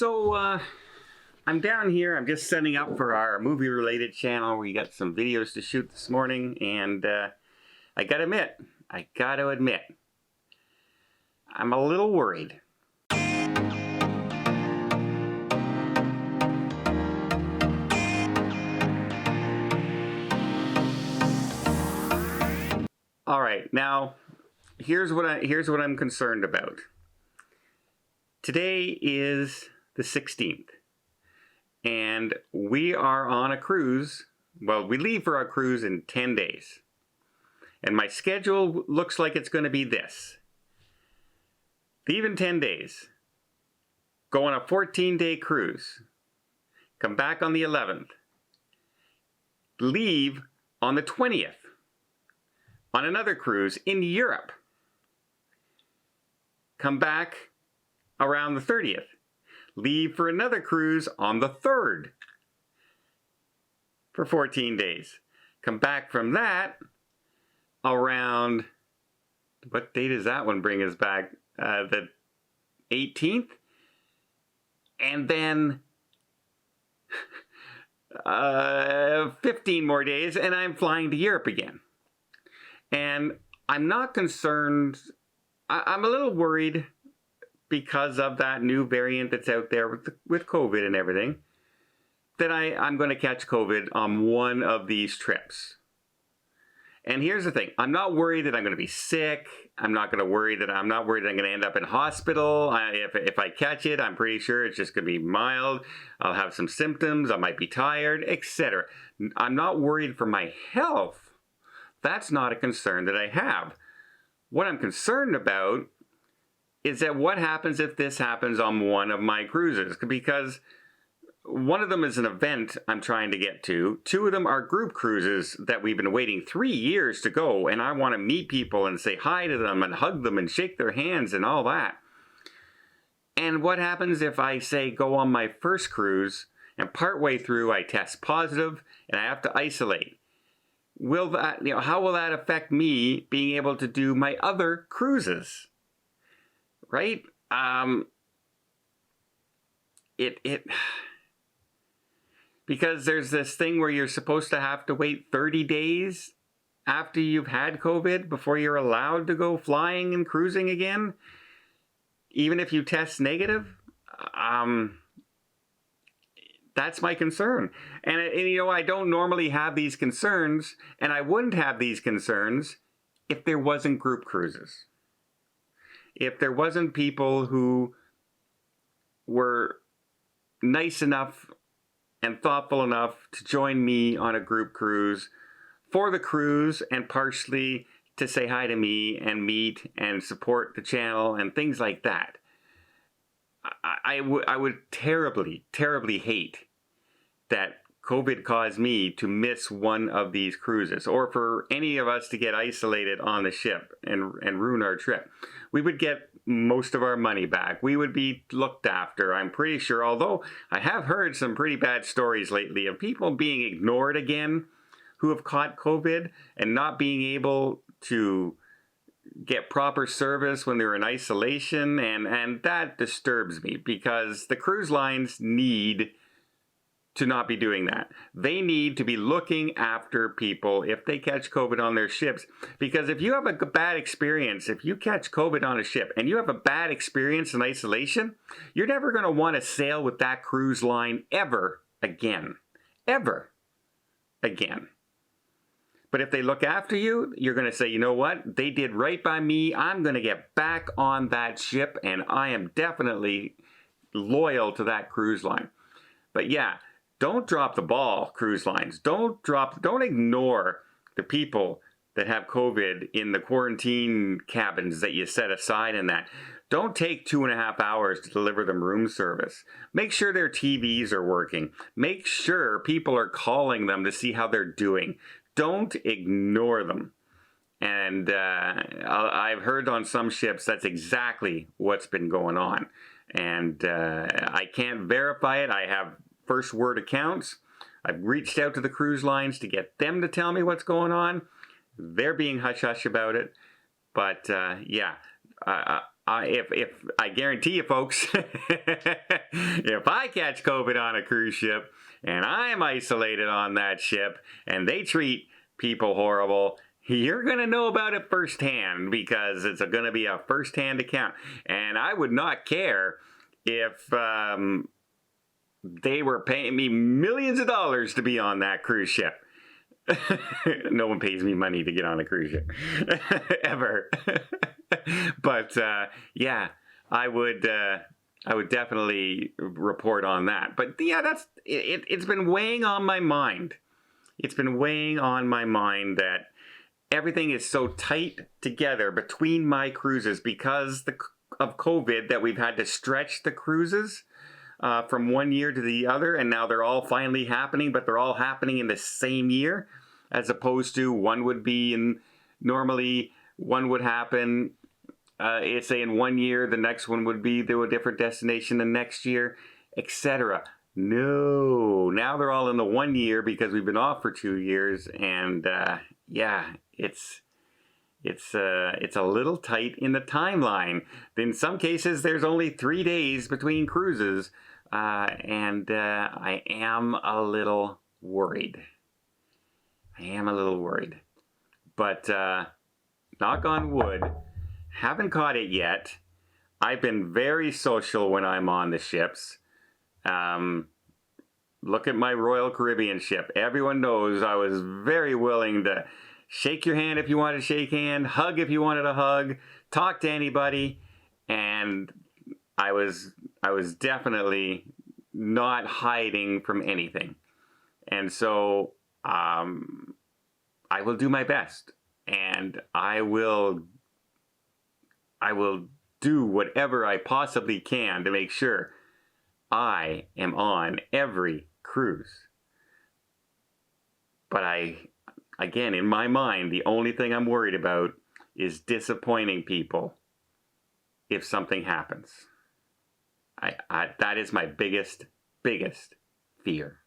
I'm down here. I'm just setting up for our movie-related channel. We got some videos to shoot this morning, and I gotta admit, I'm a little worried. All right, now here's what I'm concerned about. Today is the 16th, and we are on a cruise. Well, we leave for our cruise in 10 days, and my schedule looks like it's going to be this: leave in 10 days, go on a 14-day cruise, come back on the 11th, leave on the 20th on another cruise in Europe, come back around the 30th, leave for another cruise on the 3rd for 14 days, come back from that around, what date does that one bring us back? The 18th, and then 15 more days, and I'm flying to Europe again. And I'm not concerned. I'm a little worried because of that new variant that's out there with COVID and everything, that I'm going to catch COVID on one of these trips. And here's the thing: I'm not worried that I'm going to be sick. I'm not worried that I'm going to end up in hospital. If I catch it, I'm pretty sure it's just going to be mild. I'll have some symptoms. I might be tired, etc. I'm not worried for my health. That's not a concern that I have. What I'm concerned about is that what happens if this happens on one of my cruises? Because one of them is an event I'm trying to get to. Two of them are group cruises that we've been waiting 3 years to go, and I want to meet people and say hi to them and hug them and shake their hands and all that. And what happens if I say go on my first cruise and partway through I test positive and I have to isolate? Will that, how will that affect me being able to do my other cruises? Right? Because there's this thing where you're supposed to have to wait 30 days after you've had COVID before you're allowed to go flying and cruising again, even if you test negative. That's my concern. And I don't normally have these concerns, and I wouldn't have these concerns if there wasn't group cruises. If there wasn't people who were nice enough and thoughtful enough to join me on a group cruise for the cruise and partially to say hi to me and meet and support the channel and things like that. I would terribly, terribly hate that COVID caused me to miss one of these cruises, or for any of us to get isolated on the ship and ruin our trip. We would get most of our money back. We would be looked after, I'm pretty sure, although I have heard some pretty bad stories lately of people being ignored again who have caught COVID and not being able to get proper service when they're in isolation, and that disturbs me, because the cruise lines need to not be doing that. They need to be looking after people if they catch COVID on their ships. Because if you have a bad experience, if you catch COVID on a ship and you have a bad experience in isolation, you're never going to want to sail with that cruise line ever again. Ever again. But if they look after you, you're going to say, you know what? They did right by me. I'm going to get back on that ship, and I am definitely loyal to that cruise line. But yeah, don't drop the ball, cruise lines. Don't ignore the people that have COVID in the quarantine cabins that you set aside in that. Don't take 2.5 hours to deliver them room service. Make sure their TVs are working. Make sure people are calling them to see how they're doing. Don't ignore them. And I've heard on some ships that's exactly what's been going on. And I can't verify it. I have first word accounts. I've reached out to the cruise lines to get them to tell me what's going on. They're being hush-hush about it. But yeah, if I guarantee you, folks, if I catch COVID on a cruise ship and I'm isolated on that ship and they treat people horrible, you're going to know about it firsthand, because it's going to be a firsthand account. And I would not care if they were paying me millions of dollars to be on that cruise ship. No one pays me money to get on a cruise ship ever. But yeah, I would definitely report on that. But yeah, that's it. It's been weighing on my mind. It's been weighing on my mind that everything is so tight together between my cruises because of COVID, that we've had to stretch the cruises from one year to the other, and now they're all finally happening, but they're all happening in the same year, as opposed to one would be in, normally one would happen, say in 1 year, the next one would be to a different destination the next year, etc. No, now they're all in the 1 year because we've been off for 2 years, and yeah, it's a little tight in the timeline. In some cases, there's only 3 days between cruises, and I am a little worried. But knock on wood, haven't caught it yet. I've been very social when I'm on the ships. Look at my Royal Caribbean ship. Everyone knows I was very willing to shake your hand if you wanted to shake hand, hug if you wanted to hug, talk to anybody, and I was definitely not hiding from anything. And so I will do my best, and I will do whatever I possibly can to make sure I am on every cruise. But again, in my mind, the only thing I'm worried about is disappointing people if something happens. That is my biggest fear.